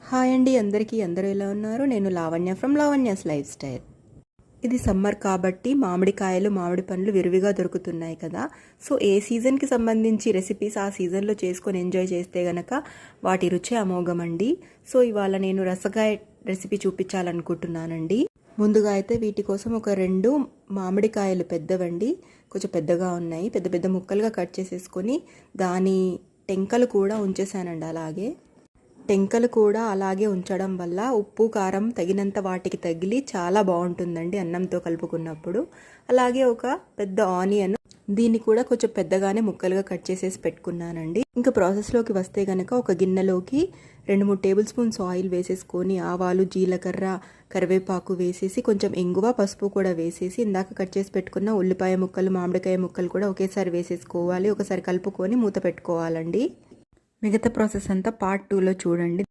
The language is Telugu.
హాయ్ అండి అందరికీ, అందరూ ఎలా ఉన్నారు? నేను Lavanya from Lavanya's life style. ఇది సమ్మర్ కాబట్టి మామిడికాయలు, మామిడి పండ్లు విరివిగా దొరుకుతున్నాయి కదా. సో ఏ సీజన్కి సంబంధించి రెసిపీస్ ఆ సీజన్లో చేసుకొని ఎంజాయ్ చేస్తే గనక వాటి రుచి అమోఘం అండి. సో ఇవాళ నేను రసగాయ రెసిపీ చూపించాలనుకుంటున్నానండి. ముందుగా అయితే వీటి కోసం ఒక 2 మామిడికాయలు పెద్దవండి, కొంచెం పెద్దగా ఉన్నాయి, పెద్ద పెద్ద ముక్కలుగా కట్ చేసేసుకొని దాని టెంకలు కూడా ఉంచేసానండి. టెంకలు కూడా అలాగే ఉంచడం వల్ల ఉప్పు కారం తగినంత వాటికి తగిలి చాలా బాగుంటుందండి అన్నంతో కలుపుకున్నప్పుడు. అలాగే ఒక పెద్ద ఆనియన్, దీన్ని కూడా కొంచెం పెద్దగానే ముక్కలుగా కట్ చేసేసి పెట్టుకున్నానండి. ఇంకా ప్రాసెస్లోకి వస్తే కనుక ఒక గిన్నెలోకి 2-3 టేబుల్ స్పూన్స్ ఆయిల్ వేసేసుకొని ఆవాలు, జీలకర్ర, కరివేపాకు వేసేసి కొంచెం ఇంగువ, పసుపు కూడా వేసేసి ఇందాక కట్ చేసి పెట్టుకున్న ఉల్లిపాయ ముక్కలు, మామిడికాయ ముక్కలు కూడా ఒకేసారి వేసేసుకోవాలి. ఒకసారి కలుపుకొని మూత పెట్టుకోవాలండి. మిగతా ప్రాసెస్ అంతా పార్ట్ 2లో చూడండి.